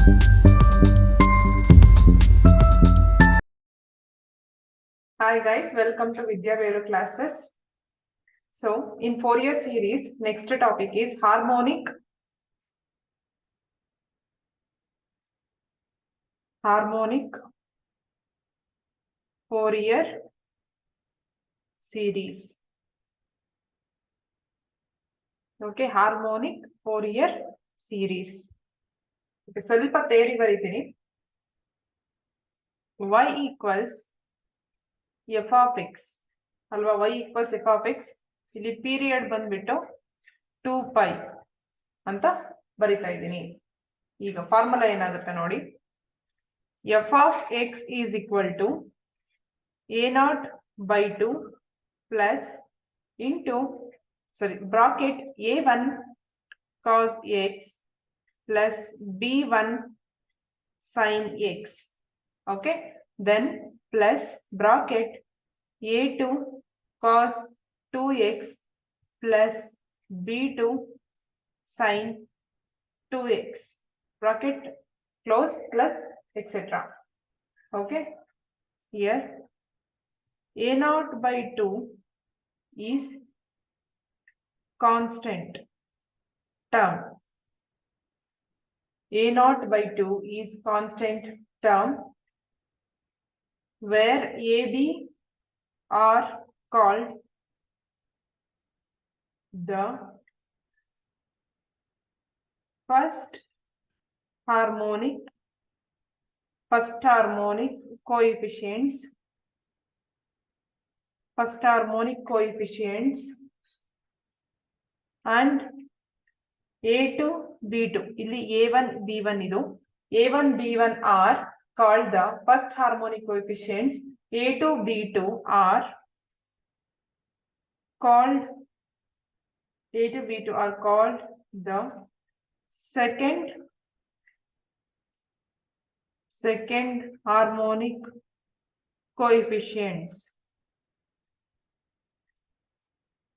Hi guys, welcome to Vidya Veru classes. So in Fourier series, next topic is harmonic Fourier series. Okay, harmonic Fourier series. Okay, ಸ್ವಲ್ಪ theory ಬರೀತೀನಿ. Y equals f of x ಅಲ್ವಾ, y equals f of x. ಇಲ್ಲಿ period ಬಂದ್ಬಿಟ್ಟು 2π ಅಂತ ಬರಿತಾ ಇದ್ದೀನಿ. ಈಗ formula ಏನಾಗುತ್ತೆ ನೋಡಿ. f of x is equal to a0 by 2 plus into bracket a1 cos x plus b1 sin x. Okay, then plus bracket a2 cos 2x plus b2 sin 2x, bracket close, plus etc. Okay, here a0 by 2 is constant term. a0 by 2 is constant term where AB are called the first harmonic coefficients and a2 b2 ಇಲ್ಲಿ a1 b1 ಇದು a1 b1 are called the first harmonic coefficients, a2 b2 are called the second harmonic coefficients.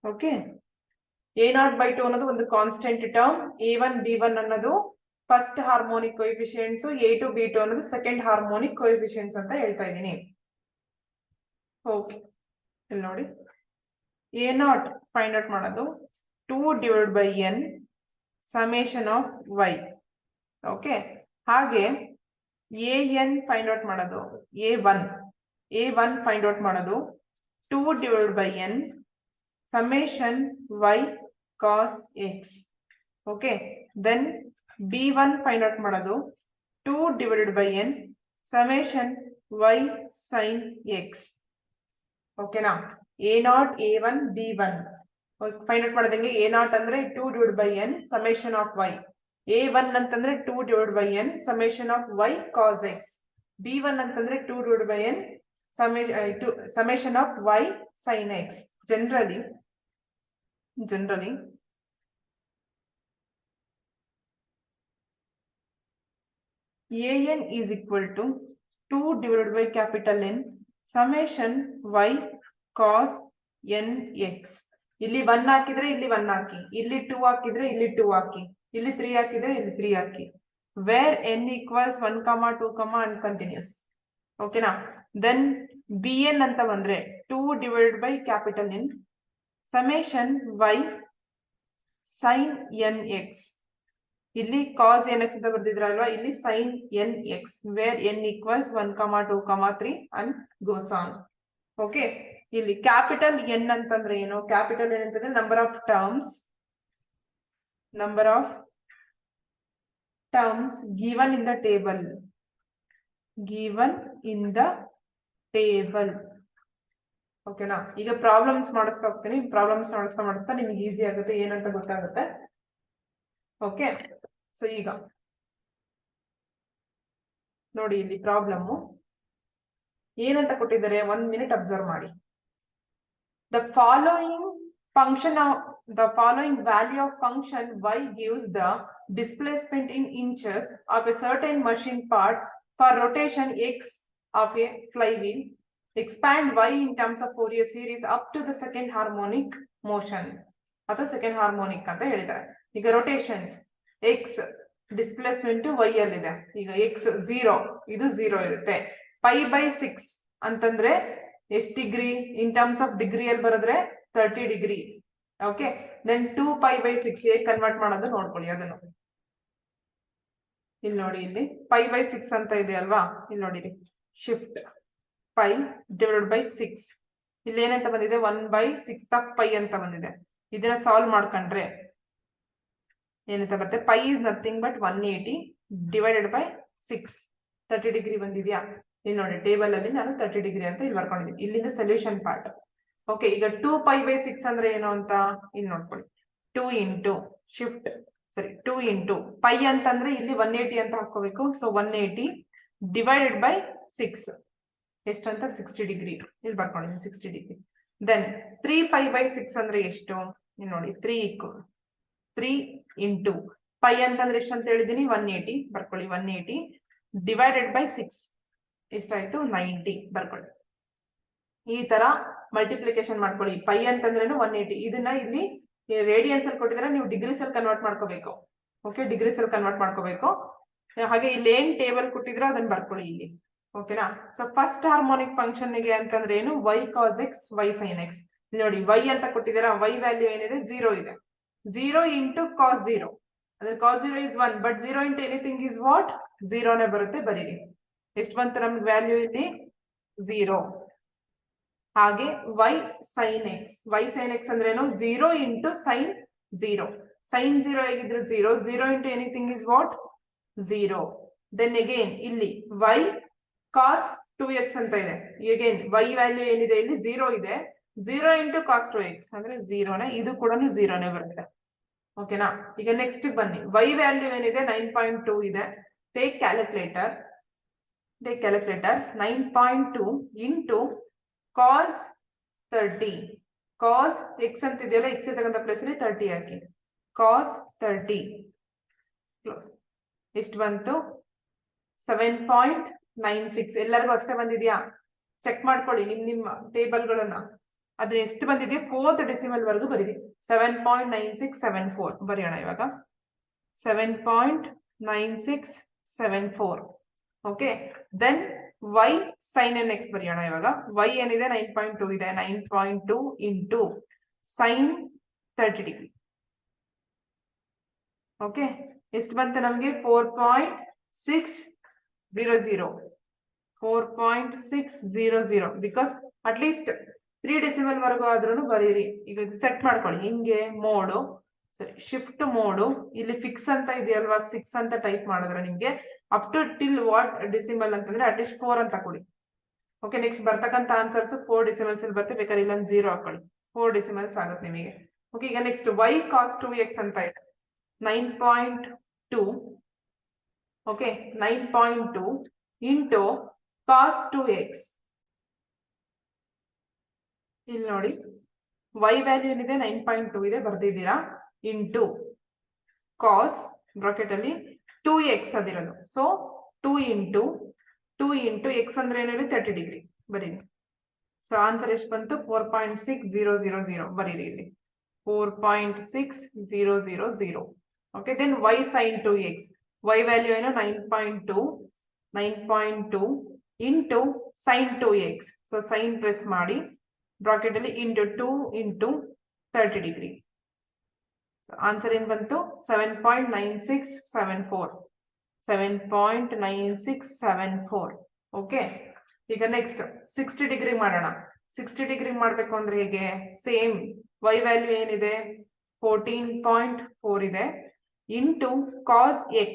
Okay, a0 by 2 ಅನ್ನೋದು ಒಂದು constant term, a1 b1 ಅನ್ನೋದು first harmonic coefficients, a2 b2 ಅನ್ನೋದು second harmonic coefficients ಅಂತ ಹೇಳ್ತಾ ಇದ್ದೀನಿ. Okay, ಇಲ್ಲಿ ನೋಡಿ, a0 find out ಮಾಡೋದು 2 divided by n summation of y. Okay, ಹಾಗೆ an ಫೈಂಡ್ ಔಟ್ ಮಾಡೋದು a1 ಫೈಂಡ್ ಔಟ್ ಮಾಡೋದು 2 divided by n summation y cos x. Okay, then b1 find out ಮಾಡೋದು 2 divided by n summation y sin x. Okay ನಾ, a0 a1 b1 find out ಮಾಡೋದಂಗೆ, a0 ಅಂದ್ರೆ 2 divided by n summation of y, a1 ಅಂತಂದ್ರೆ 2 divided by n summation of y cos x, b1 ಅಂತಂದ್ರೆ 2 divided by n summation of y sin x. Generally an is equal to 2 divided by capital N summation y cos nx. ಇಲ್ಲಿ 1 ಹಾಕಿದ್ರೆ ಇಲ್ಲಿ 1 ಹಾಕಿ, ಇಲ್ಲಿ 2 ಹಾಕಿದ್ರೆ ಇಲ್ಲಿ 2 ಹಾಕಿ, ಇಲ್ಲಿ 3 ಹಾಕಿದ್ರೆ ಇಲ್ಲಿ 3 ಹಾಕಿ, where n equals 1, 2, and continuous. ಓಕೆನಾ, then bn ಅಂತ ಬಂದ್ರೆ 2 divided by capital N summation y sin nx. ಇಲ್ಲಿ cos nx ಅಂತ ಬರ್ದಿದ್ರಲ್ವಾ, ಇಲ್ಲಿ sin nx, where n equals 1, 2, 3 and goes on. Okay, ಇಲ್ಲಿ ಕ್ಯಾಪಿಟಲ್ ಎನ್ ಅಂತಂದ್ರೆ ಏನು? ಕ್ಯಾಪಿಟಲ್ ಎನ್ ಅಂತಂದ್ರೆ number of terms given in the table. ಓಕೆನಾ, ಈಗ ಪ್ರಾಬ್ಲಮ್ಸ್ ಮಾಡಿಸ್ತಾ ಹೋಗ್ತೀನಿ. ಪ್ರಾಬ್ಲಮ್ಸ್ ಮಾಡಿಸ್ತಾ ನಿಮ್ಗೆ ಈಸಿ ಆಗುತ್ತೆ, ಏನಂತ ಗೊತ್ತಾಗುತ್ತೆ. ಓಕೆ, ಸೊ ಈಗ ನೋಡಿ, ಇಲ್ಲಿ ಪ್ರಾಬ್ಲಮ್ ಏನಂತ ಕೊಟ್ಟಿದ್ದಾರೆ, 1 minute ಅಬ್ಸರ್ವ್ ಮಾಡಿ. The following value of function y gives the displacement in inches of a certain machine part for rotation x of a flywheel. Expand y in terms of Fourier series up to the second harmonic motion. ಅಥವಾ second harmonic ಅಂತ ಹೇಳಿದ್ದಾರೆ. ಈಗ rotations x displacement y ಅಲ್ಲಿದೆ. ಈಗ X 0 ಇದು 0 ಇರುತ್ತೆ. π/6 ಅಂತಂದ್ರೆ ಎಷ್ಟು degree in terms of degree ಅಲ್ಲಿ ಬರೆದ್ರೆ 30 ಡಿಗ್ರಿ. ಓಕೆ, ದೆನ್ 2π/6 ಹೇಗೆ ಕನ್ವರ್ಟ್ ಮಾಡೋದು ನೋಡ್ಕೊಳ್ಳಿ. ಅದನ್ನು ಇಲ್ಲಿ ನೋಡಿ, ಇಲ್ಲಿ π/6 ಅಂತ ಇದೆ ಅಲ್ವಾ, ಇಲ್ಲಿ ನೋಡಿರಿ, ಶಿಫ್ಟ್ π/6. ಇಲ್ಲಿ ಏನಂತ ಬಂದಿದೆ, 1/6 ಆಫ್ π ಅಂತ ಬಂದಿದೆ. ಇದನ್ನ ಸಾಲ್ವ್ ಮಾಡ್ಕೊಂಡ್ರೆ ಏನಂತ ಬರುತ್ತೆ, π is nothing but 180 divided by 6. 30 degree ಬಂದಿದ್ಯಾ? ಇಲ್ಲಿ ನೋಡಿ, ಟೇಬಲ್ ಅಲ್ಲಿ ನಾನು 30 ಡಿಗ್ರಿ ಅಂತ ಇಲ್ಲಿ ಬರ್ಕೊಂಡಿದ್ದೀನಿ. ಇಲ್ಲಿಂದ ಸೊಲ್ಯೂಷನ್ ಪಾರ್ಟ್. ಓಕೆ, ಈಗ 2π/6 ಅಂದ್ರೆ ಏನು ಅಂತ ಇಲ್ಲಿ ನೋಡ್ಕೊಳ್ಳಿ. 2 ಇಂಟು ಶಿಫ್ಟ್ 2 ಇಂಟು π ಅಂತಂದ್ರೆ ಇಲ್ಲಿ 180 ಅಂತ ಹಾಕೋಬೇಕು. ಸೊ 180 ಡಿವೈಡೆಡ್ ಬೈ 6 ಎಷ್ಟು ಅಂತ 60 ಡಿಗ್ರಿ ಇಲ್ಲಿ ಬರ್ಕೊಂಡಿದ್ದೀನಿ, 60 ಡಿಗ್ರಿ. ದೆನ್ 3π/6 ಅಂದ್ರೆ ಎಷ್ಟು ಇಲ್ಲಿ ನೋಡಿ, 3 ಇಂಟು π ಅಂತಂದ್ರೆ ಎಷ್ಟು ಅಂತ ಹೇಳಿದೀನಿ, 180 ಬರ್ಕೊಳ್ಳಿ. 180 ಡಿವೈಡೆಡ್ ಬೈ 6 ಎಷ್ಟಾಯ್ತು, 90 ಬರ್ಕೊಳ್ಳಿ. ಈ ತರ ಮಲ್ಟಿಪ್ಲಿಕೇಶನ್ ಮಾಡ್ಕೊಳ್ಳಿ. π ಅಂತಂದ್ರೇನು 180. ಇದನ್ನ ಇಲ್ಲಿ ರೇಡಿಯನ್ಸ್ ಅಲ್ಲಿ ಕೊಟ್ಟಿದ್ರೆ ನೀವು ಡಿಗ್ರೀಸ್ ಅಲ್ಲಿ ಕನ್ವರ್ಟ್ ಮಾಡ್ಕೋಬೇಕು. ಓಕೆ, ಡಿಗ್ರೀಸ್ ಅಲ್ಲಿ ಕನ್ವರ್ಟ್ ಮಾಡ್ಕೋಬೇಕು. ಹಾಗೆ ಇಲ್ಲಿ ಏನ್ ಟೇಬಲ್ ಕೊಟ್ಟಿದ್ರೋ ಅದನ್ನ ಬರ್ಕೊಳ್ಳಿ ಇಲ್ಲಿ. ಓಕೆನಾ? ಸೊ ಫಸ್ಟ್ ಹಾರ್ಮೋನಿಕ್ ಫಂಕ್ಷನ್ ಗೆ ಅಂತಂದ್ರೆ ಏನು, y cos x y sin x. ನೋಡಿ, y ಅಂತ ಕೊಟ್ಟಿದ್ದೀರಾ, y ವ್ಯಾಲ್ಯೂ ಏನಿದೆ 0 ಇದೆ. 0 ಇಂಟು cos 0 ಅಂದ್ರೆ cos 0 is 1, but 0 into anything is what, 0ನೇ ಬರುತ್ತೆ. ಬರೀರಿ, ಎಷ್ಟು ಬಂತು ನಮ್ಗೆ ವ್ಯಾಲ್ಯೂ ಇಲ್ಲಿ, 0. ಹಾಗೆ y sin x, y sin x ಅಂದ್ರೆ ಏನು, 0 ಇಂಟು sin 0. sin 0 ಹೇಗಿದ್ರು 0, 0 into anything is what, 0. Then again ಇಲ್ಲಿ y cos 2x ಅಂತ ಇದೆ. ಅಗೇನ್ y ವ್ಯಾಲ್ಯೂ ಏನಿದೆ ಇಲ್ಲಿ 0 ಇದೆ. 0 ಇಂಟು cos 2x ಅಂದ್ರೆ 0ನೇ, ಇದು ಕೂಡ 0ನೇ ಬರುತ್ತೆ. ಓಕೆನಾ? ಈಗ ನೆಕ್ಸ್ಟ್ ಬನ್ನಿ, y ವ್ಯಾಲ್ಯೂ ಏನಿದೆ 9.2 ಇದೆ. Take calculator 9.2 into cos 30. cos x ಅಂತ ಇದೆಯಲ್ಲ, x ಇರ್ತಕ್ಕಂಥ ಪ್ಲೇಸ್ ಅಲ್ಲಿ 30 ಹಾಕಿ. cos 30 close. ಎಷ್ಟು ಬಂತು, 7.96. ಎಲ್ಲರಿಗೂ ಅಷ್ಟೇ ಬಂದಿದ್ಯಾ? ಚೆಕ್ ಮಾಡ್ಕೊಳ್ಳಿ ನಿಮ್ಮ ಟೇಬಲ್ಗಳನ್ನ. ಅದು ಎಷ್ಟು ಬಂದಿದೆಯಾ 4th ಡೆಸಿಮಲ್ ವರೆಗೂ ಬರೀರಿ. 7.9674 ಬರೆಯೋಣ ಇವಾಗ. 7.9674. Okay, then y sin nx ಬರೆಯೋಣ ಇವಾಗ. y ಏನಿದೆ 9.2 ಇದೆ. 9.2 ಇಂಟು sin 30 ಡಿಗ್ರಿ. ಓಕೆ, ಎಷ್ಟು ಬಂತು ನಮಗೆ, 4.600. 4.600 ಬಿಕಾಸ್ ಅಟ್ ಲೀಸ್ಟ್ 3 ಡೆಸಿಮಲ್ ವರೆಗೂ ಆದ್ರೂ ಬರೀರಿ. ಈಗ ಸೆಟ್ ಮಾಡ್ಕೊಳ್ಳಿ ಹಿಂಗೆ, ಮೋಡು ಸರಿ, ಶಿಫ್ಟ್ ಮೋಡು, ಇಲ್ಲಿ ಫಿಕ್ಸ್ ಅಂತ ಇದೆಯಲ್ವಾ, 6 ಅಂತ ಟೈಪ್ ಮಾಡಿದ್ರೆ ನಿಮ್ಗೆ up to till what decimal ಅಂತಂದ್ರೆ ಅಟ್ಲೀಸ್ಟ್ 4 ಅಂತ ಕೊಡಿ. ಓಕೆ, ನೆಕ್ಸ್ಟ್ ಬರ್ತಕ್ಕಂಥ ಆನ್ಸರ್ಸ್ 4 ಡೆಸಿಮಲ್ಸ್ ಅಲ್ಲಿ ಬರುತ್ತೆ. ಬೇಕಾದ್ರೆ ಇಲ್ಲೊಂದು 0 ಹಾಕೊಳ್ಳಿ, 4 ಡೆಸಿಮಲ್ಸ್ ಆಗುತ್ತೆ ನಿಮಗೆ. ಓಕೆ, ಈಗ ನೆಕ್ಸ್ಟ್ y cos 2x ಅಂತ ಇದೆ. 9.2 ಓಕೆ, 9.2 ಇಂಟು cos 2x. ಇಲ್ಲಿ ನೋಡಿ, y ವ್ಯಾಲ್ಯೂ ಏನಿದೆ 9.2 ಇದೆ, ಬರ್ದಿದ್ದೀರಾ. ಇಂಟು cos ಬ್ರಾಕೆಟ್ ಅಲ್ಲಿ 2x ಅದಿರೋದು. ಸೊ 2 ಇಂಟು x ಅಂದ್ರೆ ಏನಿದೆ 30 ಡಿಗ್ರಿ ಬರೀರಿ. ಸೊ ಆನ್ಸರ್ ಎಷ್ಟು ಬಂತು, 4.6000 ಬರೀರಿ ಇಲ್ಲಿ, 4.6000. Okay, then y sin 2x, y value ಏನು 9.2 into sin 2x. So sin press ಮಾಡಿ ಬ್ರಾಕೆಟ್ ಅಲ್ಲಿ into 2 into 30 degree. So answer ಏನ್ ಬಂತು, 7.9674. 7.9674. ಓಕೆ, ಈಗ ನೆಕ್ಸ್ಟ್ 60 ಡಿಗ್ರಿ ಮಾಡೋಣ. 60 ಡಿಗ್ರಿ ಮಾಡ್ಬೇಕು ಅಂದ್ರೆ ಹೇಗೆ, ಸೇಮ್ y ವ್ಯಾಲ್ಯೂ ಏನಿದೆ 14.4 ಇದೆ. ಇಂಟು cos x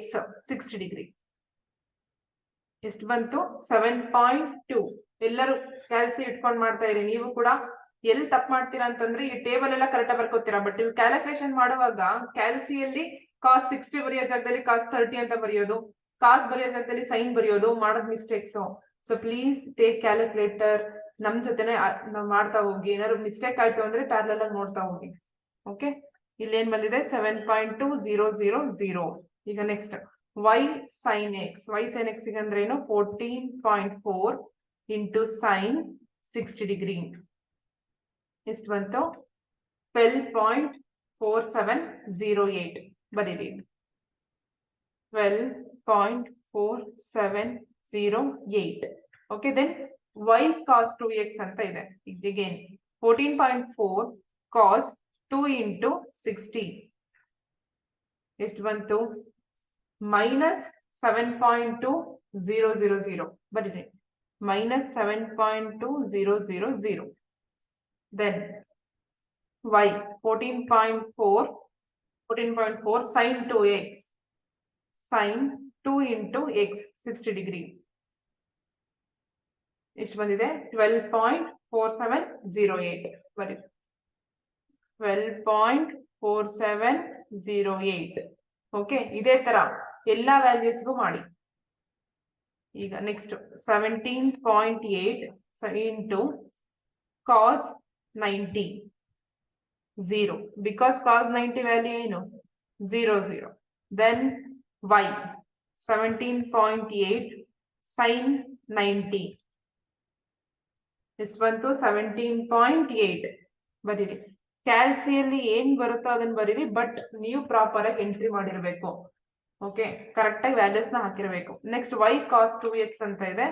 60 ಡಿಗ್ರಿ ಎಷ್ಟು ಬಂತು, 7.2. ಎಲ್ಲರೂ ಕ್ಯಾಲ್ಸಿ ಇಟ್ಕೊಂಡು ಮಾಡ್ತಾ ಇರಿ. ನೀವು ಕೂಡ ಎಲ್ಲಿ ತಪ್ಪು ಮಾಡ್ತೀರಾ ಅಂತಂದ್ರೆ ಈ ಟೇಬಲ್ ಎಲ್ಲ ಕರೆಕ್ಟ್ ಬರ್ಕೋತೀರಾ, ಬಟ್ ಇಲ್ಲಿ ಕ್ಯಾಲ್ಕುಲೇಷನ್ ಮಾಡುವಾಗ ಕ್ಯಾಲ್ಸಿಯಲ್ಲಿ cos 60 ಬರೆಯೋ ಜಾಗದಲ್ಲಿ cos 30 ಅಂತ ಬರೆಯೋದು, cos ಬರೆಯೋ ಜಾಗದಲ್ಲಿ sin ಬರೆಯೋದು ಮಾಡೋದು mistakes. So please take calculator, ನಮ್ ಜೊತೆನೆ ಮಾಡ್ತಾ ಹೋಗಿ. ಏನಾದ್ರು ಮಿಸ್ಟೇಕ್ ಆಯ್ತು ಅಂದ್ರೆ ಪ್ಯಾರಲಲ್ ಆಗಿ ನೋಡ್ತಾ ಹೋಗಿ. ಓಕೆ, ಇಲ್ಲಿ ಏನ್ ಬಂದಿದೆ 7.2000. ಈಗ next y sin x. y sin x ಅಂದ್ರೆ ಏನು, 14.4 ಇಂಟು sin 60 ಡಿಗ್ರಿ ಎಷ್ಟು ಬಂತು, 12.4708 ಬರೀರಿ. 12.4708. Okay, then y cos 2x ಅಂತ ಇದೆ. Again 14.4 cos 2 into 60 ಎಷ್ಟು ಬಂತು? ಮೈನಸ್ 7.2000 ಬರೀರಿ, minus 7.2000. Then y 14.4 sin 2x, sin 2 into x 60 degree ಎಷ್ಟು ಬಂದಿದೆ? 12.4708 ಬರೀ, 12.4708. ಓಕೆ, ಇದೇ ತರ ಎಲ್ಲಾ ವ್ಯಾಲ್ಯೂಸ್ಗೂ ಮಾಡಿ. ಈಗ next 17.8 into cos 90 0, because cos 90 value ಏನು? 0. Then y 17.8 sin 90 ಎಷ್ಟು ಬಂತು? 17.8 ಬರೀರಿ. ಕ್ಯಾಲ್ಸಿಯಲ್ಲಿ ಏನ್ ಬರುತ್ತೋ ಅದನ್ನ ಬರೀರಿ, ಬಟ್ ನೀವು ಪ್ರಾಪರ್ ಆಗಿ ಎಂಟ್ರಿ ಮಾಡಿರ್ಬೇಕು. ಓಕೆ, ಕರೆಕ್ಟ್ ಆಗಿ ವ್ಯಾಲ್ಯೂಸ್ ನ ಹಾಕಿರ್ಬೇಕು. ನೆಕ್ಸ್ಟ್ y cos 2x ಅಂತ ಇದೆ.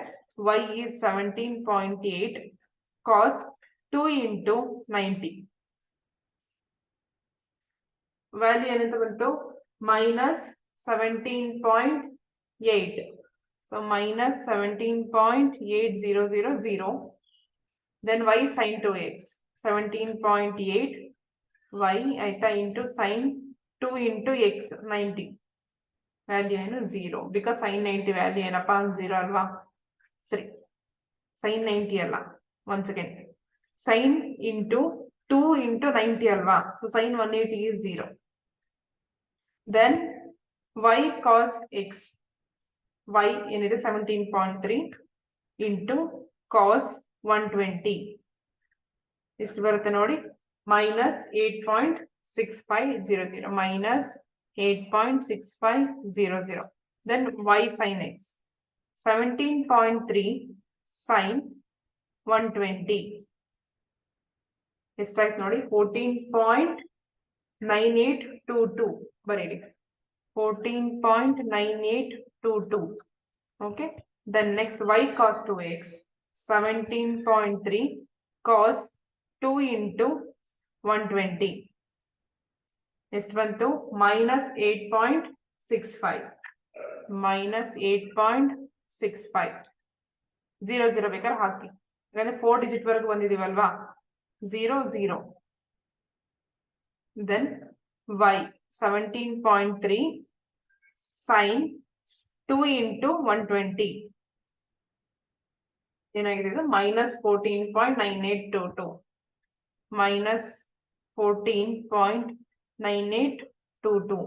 y is 17.8 cos 2 into 90 value ಏನಂತ ಬಂತು? minus 17.8. So minus 17.8000. then y sin 2x 17.8 y ಆಯ್ತಾ into sin 2 into x 90 value ಏನು? 0, ಬಿಕಾಸ್ sin 90 ವ್ಯಾಲ್ಯೂ ಏನಪ್ಪಾ? 0 ಅಲ್ವಾ? ಸರಿ, sin 90 ಅಲ್ಲ, 1 second, sin into 2 into 90 ಅಲ್ವಾ? So sin 180 is 0. then y cos x, y ಏನಿದೆ? 17.3 into cos 120 ಎಷ್ಟು ಬರುತ್ತೆ ನೋಡಿ? minus 8.6500, minus 8.6500. then y sin x 17.3 sin 120 ಎಷ್ಟಾಯ್ತು ನೋಡಿ? 14.9822 ಬರೀರಿ, 14.9822. okay, then next y cos 2x 17.3 cos 2 into 120 ಎಷ್ಟು ಬಂತು? minus 8.65, minus 8.65. 0 ಬೇಕಾದ್ರೆ ಹಾಕಿ, ಯಾಕಂದ್ರೆ 4 ಡಿಜಿಟ್ ವರೆಗೂ ಬಂದಿದೀವಲ್ವಾ? 0. then y 17.3 sin 2 into 120 ಏನಾಗಿದೆ ಇದು? minus 14.9822, minus 14.9822.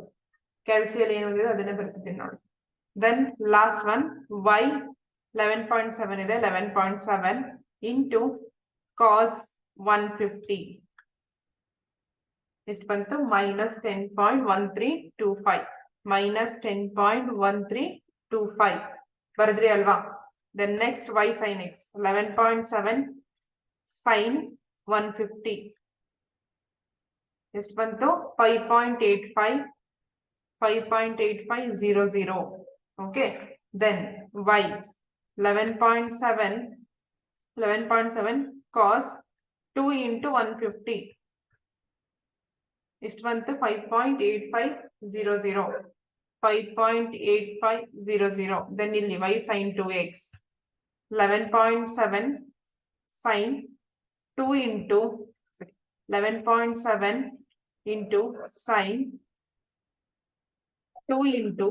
ಕ್ಯಾಲ್ಸಿಯಲ್ಲಿ ಏನು ಬಂದಿದೆ ಅದನ್ನೇ ಬರ್ತಿದ್ದೀನಿ ನೋಡಿ. then last one y 11.7 ಇದೆ, 11.7 into cos 150 ಎಷ್ಟು ಬಂತು? minus 10.1325, minus 10.1325 ಬರೆದ್ರಿ ಅಲ್ವಾ? then next y sin x 11.7 sin 150 ಎಷ್ಟು ಬಂತು? 5.8500. okay, then y 11.7 cos 2 into 150 ಎಷ್ಟು ಬಂತು? 5.8500, 5.8500. then ಇಲ್ಲಿ y sin 2x 11.7 sin 2 into 11.7 into sin 2 into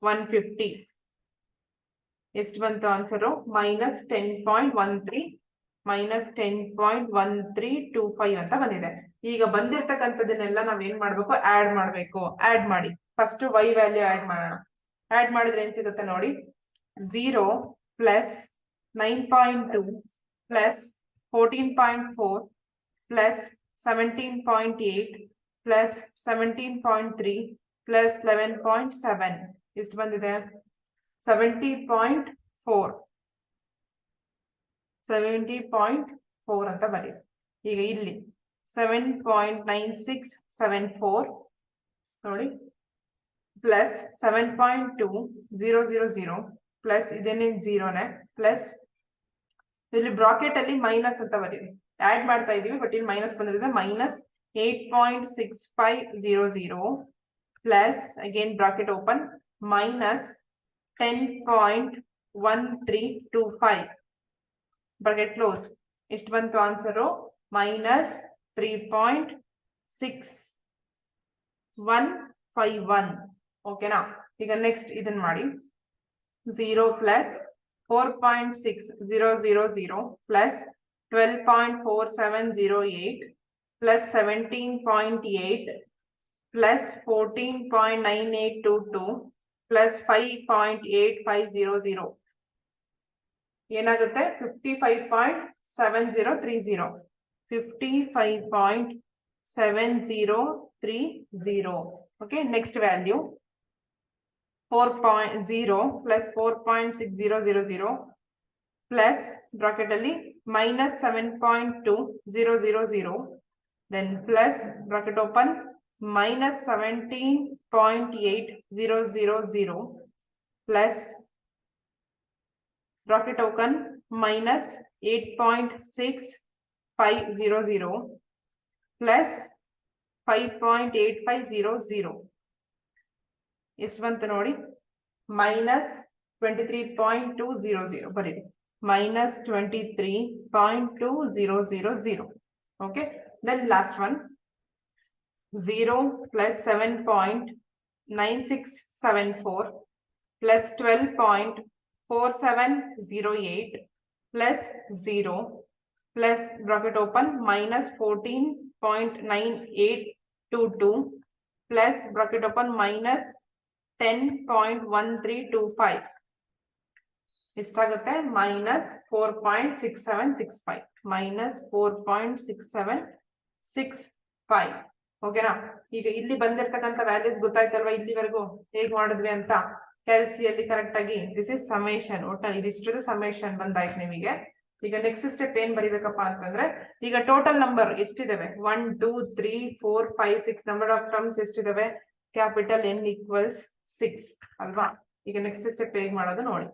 150 ಎಷ್ಟು ಬಂತು ಆನ್ಸರು? minus 10.13, minus 10.1325 ಅಂತ ಬಂದಿದೆ. ಈಗ ಬಂದಿರ್ತಕ್ಕಂಥದನ್ನೆಲ್ಲ ನಾವೇನ್ ಮಾಡ್ಬೇಕು? ಆಡ್ ಮಾಡ್ಬೇಕು. ಆಡ್ ಮಾಡಿ, ಫಸ್ಟ್ y ವ್ಯಾಲ್ಯೂ ಆಡ್ ಮಾಡೋಣ. ಆಡ್ ಮಾಡಿದ್ರೆ ಏನ್ ಸಿಗುತ್ತೆ ನೋಡಿ? 0 plus 9.2 plus 14.4 plus 17.8 plus 17.3 plus 11.7 ಎಷ್ಟು ಬಂದಿದೆ? 70.4 ಅಂತ ಬರೀರಿ. ಈಗ ಇಲ್ಲಿ 7.9674 ನೋಡಿ, ಪ್ಲಸ್ 7.2000 ಪ್ಲಸ್ ಇದೇನೇ 0ನೇ ಪ್ಲಸ್ ಇಲ್ಲಿ ಬ್ರಾಕೆಟ್ ಅಲ್ಲಿ ಮೈನಸ್ ಅಂತ ಬರೀರಿ, ಆಡ್ ಮಾಡ್ತಾ ಇದೀವಿ ಬಟ್ ಇಲ್ಲಿ ಮೈನಸ್ ಬಂದಿದೆ, minus 8.6500 plus again bracket open minus 10.1325 bracket close. ಎಷ್ಟು ಬಂತು ಆನ್ಸರು? ಮೈನಸ್ 3.6151. ಓಕೆನಾ? ಈಗ ನೆಕ್ಸ್ಟ್ ಇದನ್ನ ಮಾಡಿ. 0 plus 4.6000 plus 12.4708 plus 17.8 plus 14.9822 plus 5.8500 ಏನಾಗುತ್ತೆ? 55.7030. 55.7030. Okay, next value 4.0 plus 4.6000 plus bracket ಅಲ್ಲಿ minus 7.2000 then plus bracket open minus 17.8000 plus bracket open minus 8.6500 plus 5.8500 ಎಷ್ಟು ಬಂತು ನೋಡಿ? ಮೈನಸ್ 23.200 ಬರೀರಿ, minus 23.2000. Okay, then last one 0 plus 7.9674 plus 12.4708 plus 0 plus bracket open minus 14.9822 plus bracket open minus 10.1325 ಎಷ್ಟಾಗುತ್ತೆ? Minus 4.6765 minus 4.6765. ಓಕೆನಾ? ಈಗ ಇಲ್ಲಿ ಬಂದಿರ್ತಕ್ಕಂಥ ವ್ಯಾಲ್ಯೂಸ್ ಗೊತ್ತಾಯ್ತಲ್ವಾ? ಇಲ್ಲಿವರೆಗೂ ಹೇಗ್ ಮಾಡಿದ್ವಿ ಅಂತ ಕ್ಯಾಲ್ಸಿಯಲ್ಲಿ ಕರೆಕ್ಟ್ ಆಗಿ. This is summation. ಒಟ್ಟಲ್ಲಿ ಇದಿಷ್ಟು ಸಮೇಶನ್ ಬಂದಾಯ್ತು ನಿಮಗೆ. ಈಗ ನೆಕ್ಸ್ಟ್ ಸ್ಟೆಪ್ ಏನ್ ಬರಿಬೇಕಪ್ಪ ಅಂತಂದ್ರೆ, ಈಗ ಟೋಟಲ್ ನಂಬರ್ ಎಷ್ಟಿದಾವೆ? 1 2 3 4 5 6 ನಂಬರ್ ಆಫ್ ಟರ್ಮ್ಸ್ ಎಷ್ಟಿದಾವೆ? ಕ್ಯಾಪಿಟಲ್ N ಈಕ್ವಲ್ಸ್ 6 ಅಲ್ವಾ? ಈಗ ನೆಕ್ಸ್ಟ್ ಸ್ಟೆಪ್ ಹೇಗ್ ಮಾಡೋದು ನೋಡಿ.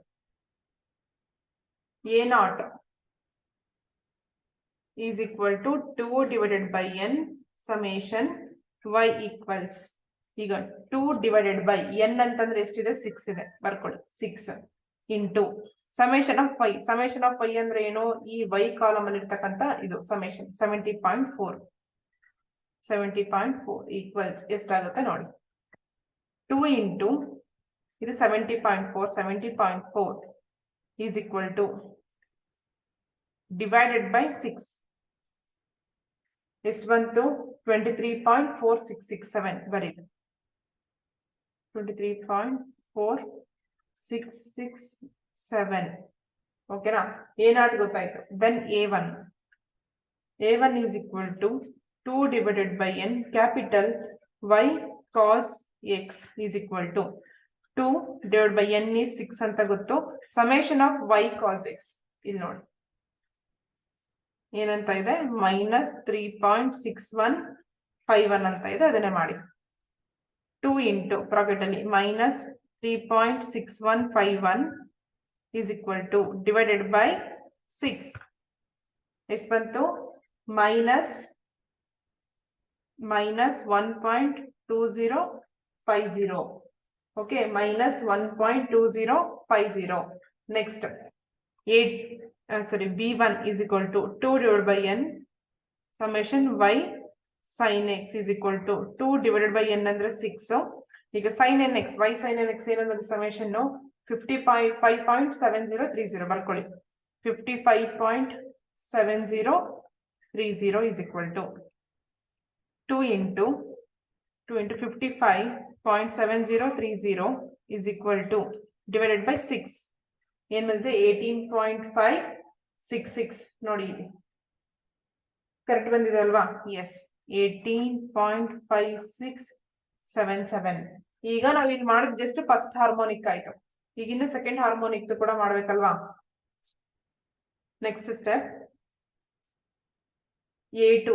A0 is equal to 2 divided by n summation y equals. ಈಗ 2 divided by n ಅಂತಂದ್ರೆ ಎಷ್ಟಿದೆ? 6 ಇದೆ, ಬರ್ಕೊಳ್ಳಿ. 6 into summation of y. Summation of y ಅಂದ್ರೆ ಏನು? ಈ y ಕಾಲಮ್ ಅಲ್ಲಿ ಇರ್ತಕ್ಕಂಥ ಇದು ಸಮೇಶನ್ 70.4 ಈಕ್ವಲ್ಸ್ ಎಷ್ಟಾಗುತ್ತೆ ನೋಡಿ? 2 ಇಂಟು ಇದು 70.4 is equal to divided by 6 ಎಷ್ಟು ಬಂತು? 23.4667 ಬರೀರಿ. 23.4667. ಓಕೆನಾ? ಏನಾದ್ರು ಗೊತ್ತಾಯ್ತು. Then A1 is equal to 2 divided by n capital Y cos x is equal to 2 divided by n is 6 ಅಂತ ಗೊತ್ತು. Summation of y cos x ಇಲ್ಲಿ ನೋಡಿ ಏನಂತ ಇದೆ? ಮೈನಸ್ 3.6151 ಅಂತ ಇದೆ, ಅದನ್ನೇ ಮಾಡಿ. 2 ಇಂಟು ಬ್ರಾಕೆಟ್ ಅಲ್ಲಿ minus 3.6151 is equal to divided by 6 ಎಷ್ಟು ಬಂತು? Minus 1.2050. Okay, minus 1.2050. Next B1 is equal to 2 divided by n summation y sin x is equal to 2 divided by n ಅಂದ್ರೆ 6. ಈಗ sin nx y sin nx ಏನಂದ್ರೆ summation 55.7030 ಬರ್ಕೊಳ್ಳಿ. 55.7030 is equal to 2 into 55.7030 is equal to divided by 6 ಏನ್ ಬಂದಿದೆ? 18.566 ನೋಡಿ, correct ಬಂದಿದೆ ಅಲ್ವಾ? S, 18.5677. ಈಗ ನಾವ್ ಇಲ್ಲಿ ಮಾಡಿದ್ ಜಸ್ಟ್ ಫಸ್ಟ್ ಹಾರ್ಮೋನಿಕ್ ಆಯ್ತು. ಈಗ ಇನ್ನು ಸೆಕೆಂಡ್ ಹಾರ್ಮೋನಿಕ್ ಕೂಡ ಮಾಡ್ಬೇಕಲ್ವಾ? Next step A2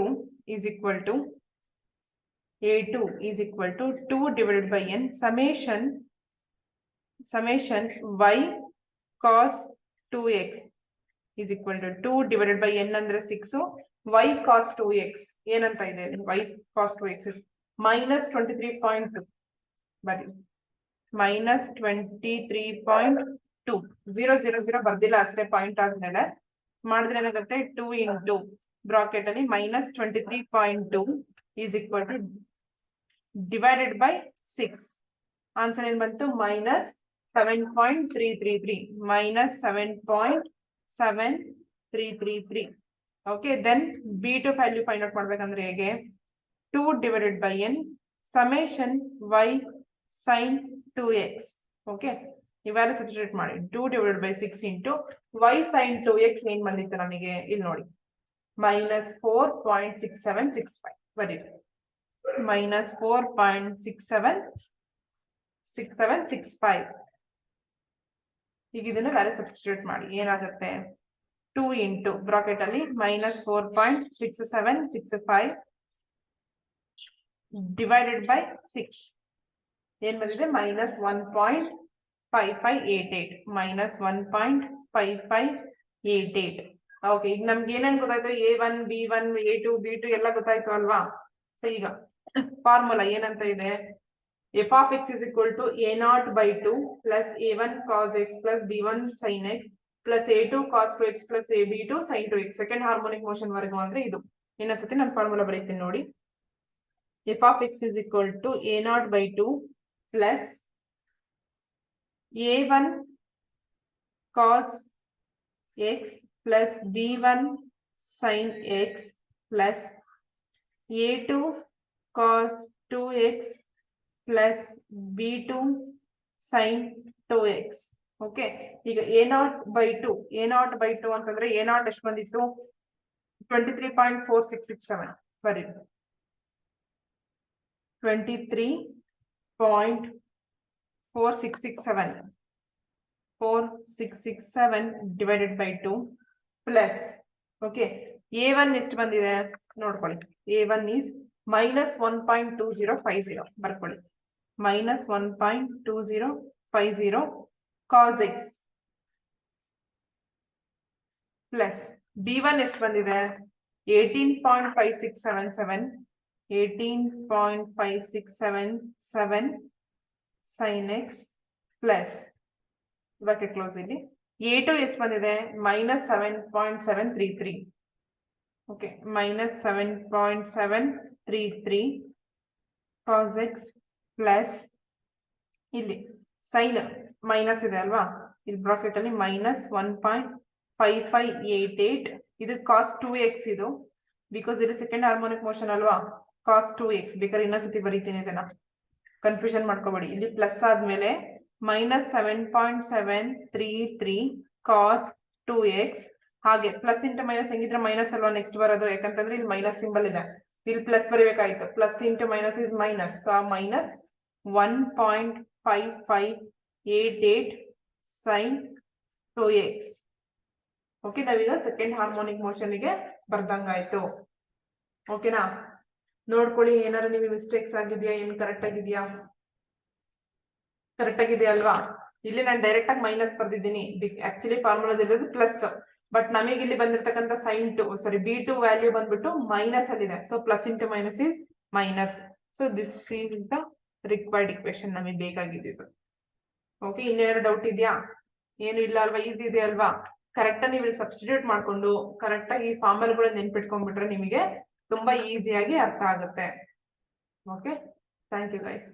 is equal to a2 is equal to 2 divided by n summation y cos 2x is equal to 2 divided by n ಅಂದ್ರೆ 6 y cos 2x ಏನಂತ ಇದೆ y cos 2x is minus 23.2 ಬರಿ minus 23.2 0 0 0 ಬರ್ದಿಲ್ಲ ಅಷ್ಟೇ point ಆದ್ಮೇಲೆ ಮಾಡಿದ್ರೆ ಏನಾಗುತ್ತೆ 2 into bracket ಅಲ್ಲಿ minus 23.2 is equal to divided by 6 answer ಏನ್ ಬಂತು minus 7.333 minus 7.7333 okay then b2 value find out ಮಾಡ್ಬೇಕಂದ್ರೆ ಹೇಗೆ 2 divided by n summation y sin 2x okay ಇವೆಲ್ಲ ಸಬ್ಸ್ಟಿಟ್ಯೂಟ್ ಮಾಡಿ 2 divided by 6 into y sin 2x ಏನ್ ಬಂದಿತ್ತು ನಮಗೆ ಇಲ್ಲಿ ನೋಡಿ minus 4.6765 ಬರೀ minus 4.6765 ಈಗ ಇದನ್ನ ವ್ಯಾಲ್ಯೂ ಸಬ್ಸ್ಟಿಟ್ಯೂಟ್ ಮಾಡಿ ಏನಾಗುತ್ತೆ 2 into ಬ್ರಾಕೆಟ್ ಅಲ್ಲಿ minus 4.6765 divided by 6 ಏನ್ ಬಂದಿದೆ minus 1.5588 minus 1.5588 ಓಕೆ ಈಗ ನಮ್ಗೆ ಏನೇನ್ ಗೊತ್ತಾಯ್ತು a1 b1 a2 b2 ಎಲ್ಲ ಗೊತ್ತಾಯ್ತು ಅಲ್ವಾ ಸೊ ಈಗ ಫಾರ್ಮುಲಾ ಏನಂತ ಇದೆ f of x is equal to a0 by 2 plus a1 cos x plus b1 sin x plus a2 cos 2x plus ab2 sin 2x second harmonic motion ವರೆಗೂ ಅಂದ್ರೆ ಇದು ಇನ್ನೊಂದ್ಸತಿ ನಾನು ಫಾರ್ಮುಲಾ ಬರೀತೀನಿ ನೋಡಿ f of x is equal to a0 by 2 plus a1 cos x plus b1 sin x plus a2 cos 2x plus b2 sin 2x okay ಈಗ a0 by 2 ಅಂತಂದ್ರೆ a0 ಎಷ್ಟು ಬಂದಿತ್ತು 23.4667 ಬರೀ 23.4667 divided by 2 plus okay a1 ಎಷ್ಟು ಬಂದಿದೆ ನೋಡ್ಕೊಳ್ಳಿ a1 is minus 1.2050 ಬರ್ಕೊಳ್ಳಿ minus 1.2050 cos x plus b1 ಎಷ್ಟು ಬಂದಿದೆ 18.5677 sin x plus bracket close ಇಲ್ಲಿ a2 ಎಷ್ಟು ಬಂದಿದೆ minus 7.733 okay minus 7.733 cos x plus ಇಲ್ಲಿ sin ಮೈನಸ್ ಇದೆ ಅಲ್ವಾ ಇಲ್ಲಿ ಬ್ರಾಕೆಟ್ ಅಲ್ಲಿ minus 1.5588 ಇದು cos 2x ಇದು ಬಿಕಾಸ್ ಇದು ಸೆಕೆಂಡ್ ಹಾರ್ಮೋನಿಕ್ ಮೋಷನ್ ಅಲ್ವಾ cos 2x ಬೇಕಾದ್ರೆ ಇನ್ನೊಂದ್ಸತಿ ಬರೀತೀನಿ ಇದನ್ನ ಕನ್ಫ್ಯೂಷನ್ ಮಾಡ್ಕೋಬೇಡಿ ಇಲ್ಲಿ ಪ್ಲಸ್ ಆದ್ಮೇಲೆ minus 7.733 cos 2x ಹಾಗೆ ಪ್ಲಸ್ ಇಂಟು ಮೈನಸ್ ಹೆಂಗಿದ್ರೆ ಮೈನಸ್ ಅಲ್ವಾ ನೆಕ್ಸ್ಟ್ ಬರೋದು ಯಾಕಂತಂದ್ರೆ ಇಲ್ಲಿ ಮೈನಸ್ ಸಿಂಬಲ್ ಇದೆ ಇಲ್ಲಿ ಪ್ಲಸ್ ಬರೀಬೇಕಾಯ್ತು plus into minus is minus so minus 1.5588 sin 2x okay ನಾವೀಗ ಸೆಕೆಂಡ್ ಹಾರ್ಮೋನಿಕ್ ಮೋಷನ್ ಗೆ ಬರ್ದಂಗಾಯ್ತು ಓಕೆನಾ ನೋಡ್ಕೊಳ್ಳಿ ಏನಾದ್ರು ನಿಮಗೆ ಮಿಸ್ಟೇಕ್ಸ್ ಆಗಿದೆಯಾ ಏನ್ ಕರೆಕ್ಟ್ ಆಗಿದೆಯಾ ಕರೆಕ್ಟ್ ಆಗಿದೆ ಅಲ್ವಾ ಇಲ್ಲಿ ನಾನು ಡೈರೆಕ್ಟ್ ಆಗಿ ಮೈನಸ್ ಬರ್ದಿದ್ದೀನಿ ಆಕ್ಚುಲಿ ಫಾರ್ಮುಲಾದಲ್ಲಿ ಪ್ಲಸ್ ಬಟ್ ನಮಗೆ ಇಲ್ಲಿ ಬಂದಿರತಕ್ಕಂತ sin 2 ಸಾರಿ b2 ವ್ಯಾಲ್ಯೂ ಬಂದ್ಬಿಟ್ಟು ಮೈನಸ್ ಅಲ್ಲಿ ಇದೆ so plus into minus is minus so this is the required equation ನಮಗೆ ಬೇಕಾಗಿದ್ದು ಓಕೆ ಇನ್ನೇನಾದ್ರು ಡೌಟ್ ಇದೆಯಾ ಏನು ಇಲ್ಲ ಅಲ್ವಾ ಈಸಿ ಇದೆ ಅಲ್ವಾ ಕರೆಕ್ಟ್ ಆಗಿ ನೀವು ಸಬ್ಸ್ಟಿಟ್ಯೂಟ್ ಮಾಡ್ಕೊಂಡು ಕರೆಕ್ಟ್ ಆಗಿ ಫಾರ್ಮುಲಾಗಳು ನೆನ್ಪಿಟ್ಕೊಂಡ್ಬಿಟ್ರೆ ನಿಮಗೆ ತುಂಬಾ ಈಸಿಯಾಗಿ ಅರ್ಥ ಆಗುತ್ತೆ ಓಕೆ ಥ್ಯಾಂಕ್ ಯು ಗೈಸ್